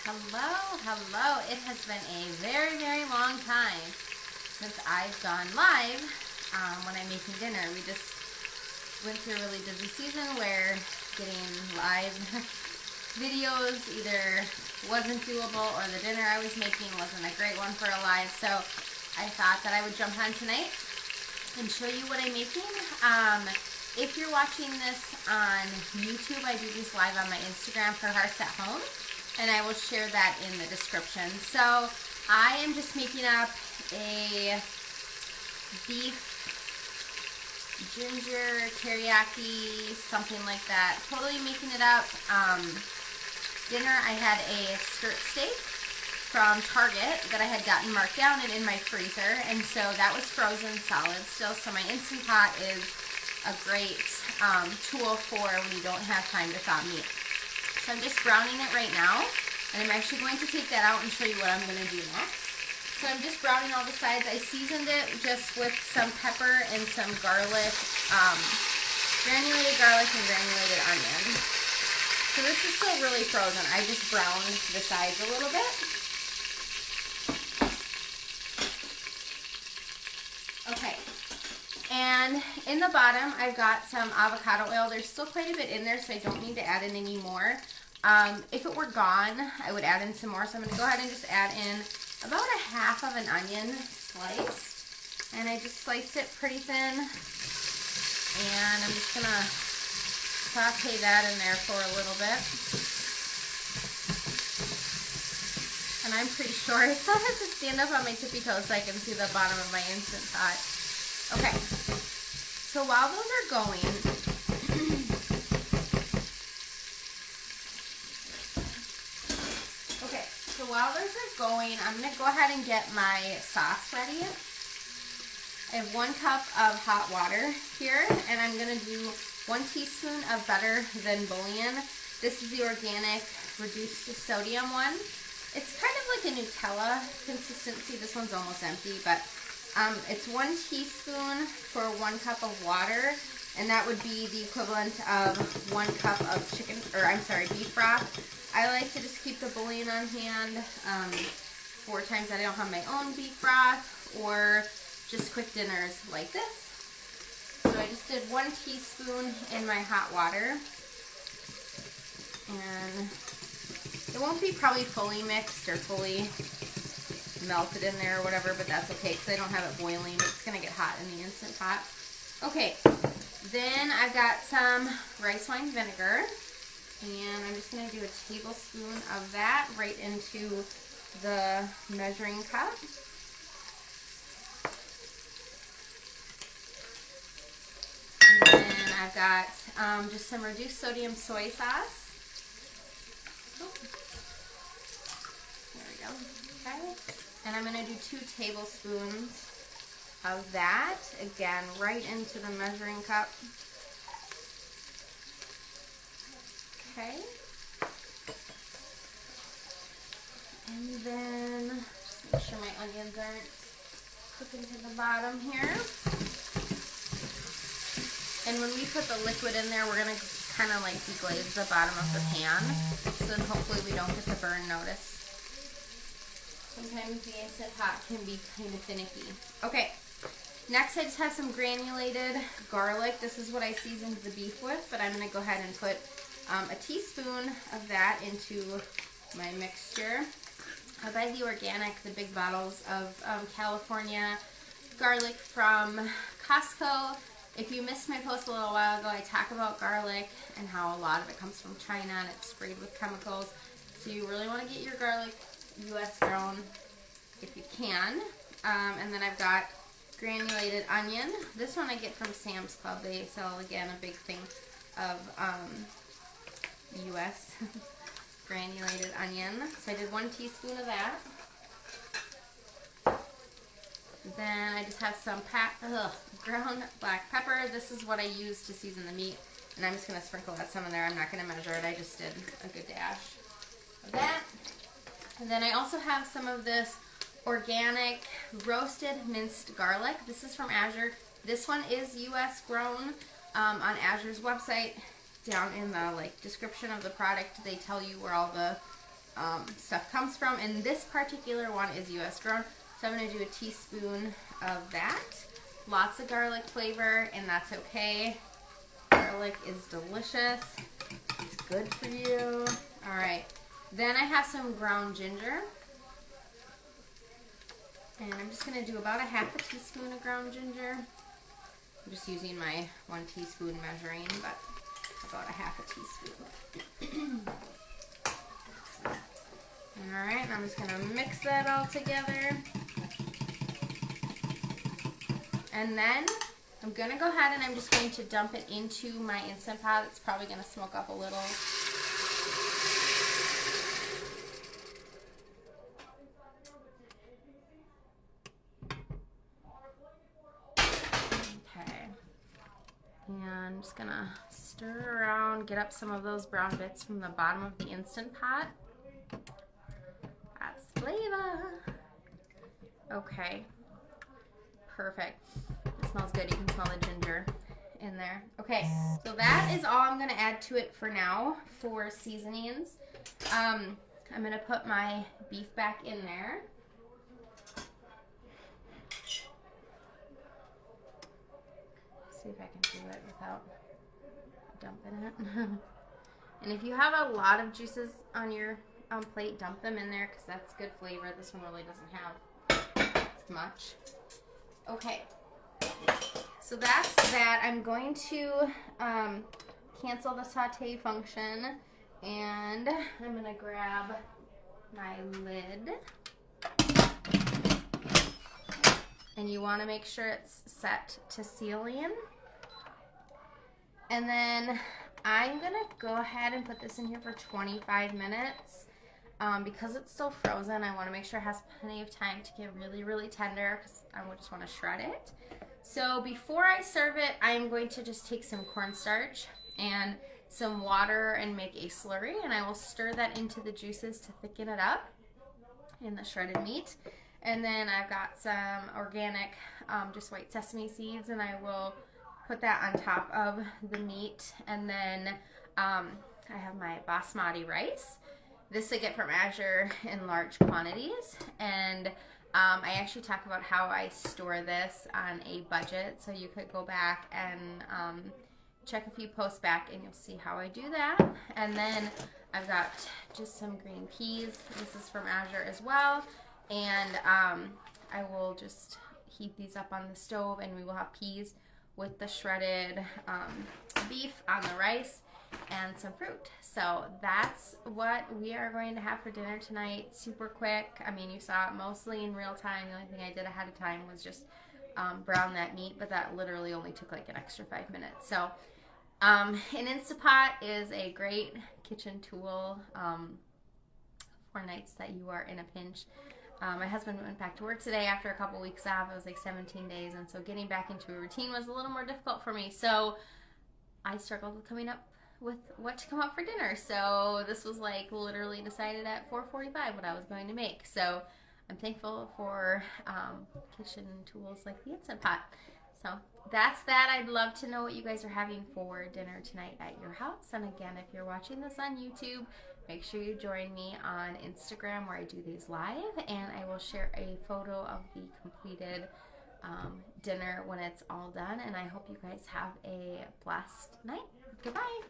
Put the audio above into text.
Hello, hello. It has been a very, very long time since I've gone live when I'm making dinner. We just went through a really busy season where getting live videos either wasn't doable or the dinner I was making wasn't a great one for a live. So I thought that I would jump on tonight and show you what I'm making. If you're watching this on YouTube, I do these live on my Instagram for Hearts at Home, and I will share that in the description. So I am just making up a beef ginger teriyaki, something like that. Totally making it up. Dinner, I had a skirt steak from Target that I had gotten marked down and in my freezer, and so that was frozen solid still. So my Instant Pot is a great tool for when you don't have time to thaw meat. So I'm just browning it right now, and I'm actually going to take that out and show you what I'm going to do next. So I'm just browning all the sides. I seasoned it just with some pepper and some garlic, granulated garlic and granulated onion. So this is still really frozen. I just browned the sides a little bit. Okay. And in the bottom, I've got some avocado oil. There's still quite a bit in there, so I don't need to add in any more. If it were gone, I would add in some more. So I'm going to go ahead and just add in about a half of an onion slice. And I just sliced it pretty thin. And I'm just going to saute that in there for a little bit. And I'm pretty sure I still have to stand up on my tippy toes so I can see the bottom of my Instant Pot. Okay, so while those are going, I'm going to go ahead and get my sauce ready. I have 1 cup of hot water here, and I'm going to do 1 teaspoon of Better Than Bouillon. This is the organic reduced sodium one. It's kind of like a Nutella consistency. This one's almost empty, but it's 1 teaspoon for 1 cup of water, and that would be the equivalent of 1 cup of beef broth. I like to just keep the bouillon on hand for times that I don't have my own beef broth or just quick dinners like this. So I just did 1 teaspoon in my hot water, and it won't be probably fully mixed or fully melted in there or whatever, but that's okay because I don't have it boiling. It's going to get hot in the Instant Pot. Okay, then I've got some rice wine vinegar, and I'm just going to do a tablespoon of that right into the measuring cup. And then I've got just some reduced sodium soy sauce. Oh. There we go. Okay. And I'm going to do 2 tablespoons of that, again, right into the measuring cup. Okay. And then, just make sure my onions aren't cooking to the bottom here. And when we put the liquid in there, we're going to kind of like deglaze the bottom of the pan, so then hopefully we don't get the burn notice. Sometimes the Instant Pot can be kind of finicky. Okay, next I just have some granulated garlic. This is what I seasoned the beef with, but I'm going to go ahead and put a teaspoon of that into my mixture. I buy the organic, the big bottles of California garlic from Costco. If you missed my post a little while ago, I talk about garlic and how a lot of it comes from China and it's sprayed with chemicals. So you really want to get your garlic U.S. grown if you can. And then I've got granulated onion. This one I get from Sam's Club. They sell, again, a big thing of U.S. granulated onion. So I did 1 teaspoon of that. Then I just have some ground black pepper. This is what I use to season the meat. And I'm just going to sprinkle that some in there. I'm not going to measure it. I just did a good dash of that. And then I also have some of this organic roasted minced garlic. This is from Azure. This one is U.S. grown. On Azure's website, down in the description of the product, they tell you where all the stuff comes from. And this particular one is US grown, so I'm going to do a teaspoon of that. Lots of garlic flavor, and that's okay. Garlic is delicious. It's good for you. All right. Then I have some ground ginger. And I'm just going to do about a half a teaspoon of ground ginger. I'm just using my 1 teaspoon measuring, but about a half a teaspoon. Alright, and I'm just going to mix that all together. And then I'm going to go ahead and I'm just going to dump it into my Instant Pot. It's probably going to smoke up a little. And I'm just gonna stir around, get up some of those brown bits from the bottom of the Instant Pot. That's flavor. Okay, perfect. It smells good. You can smell the ginger in there. Okay, so that is all I'm gonna add to it for now for seasonings. I'm gonna put my beef back in there. See if I can do it without dumping it. And if you have a lot of juices on your plate, dump them in there because that's good flavor. This one really doesn't have much. Okay, so that's that. I'm going to cancel the saute function, and I'm going to grab my lid. And you want to make sure it's set to sealing. And then I'm going to go ahead and put this in here for 25 minutes. Because it's still frozen, I want to make sure it has plenty of time to get really, really tender because I just want to shred it. So before I serve it, I'm going to just take some cornstarch and some water and make a slurry. And I will stir that into the juices to thicken it up in the shredded meat. And then I've got some organic, just white sesame seeds, and I will put that on top of the meat. And then I have my basmati rice. This I get from Azure in large quantities. And I actually talk about how I store this on a budget. So you could go back and check a few posts back and you'll see how I do that. And then I've got just some green peas. This is from Azure as well. And I will just heat these up on the stove, and we will have peas with the shredded beef on the rice and some fruit. So that's what we are going to have for dinner tonight. Super quick. I mean, you saw it mostly in real time. The only thing I did ahead of time was just brown that meat, but that literally only took like an extra 5 minutes. So an Instant Pot is a great kitchen tool for nights that you are in a pinch. My husband went back to work today after a couple weeks off. It was like 17 days, and so getting back into a routine was a little more difficult for me. So I struggled with coming up with what to come up for dinner. So this was like literally decided at 4:45 what I was going to make. So I'm thankful for kitchen tools like the Instant Pot. So that's that. I'd love to know what you guys are having for dinner tonight at your house. And again, if you're watching this on YouTube, make sure you join me on Instagram where I do these live, and I will share a photo of the completed dinner when it's all done. And I hope you guys have a blessed night. Goodbye.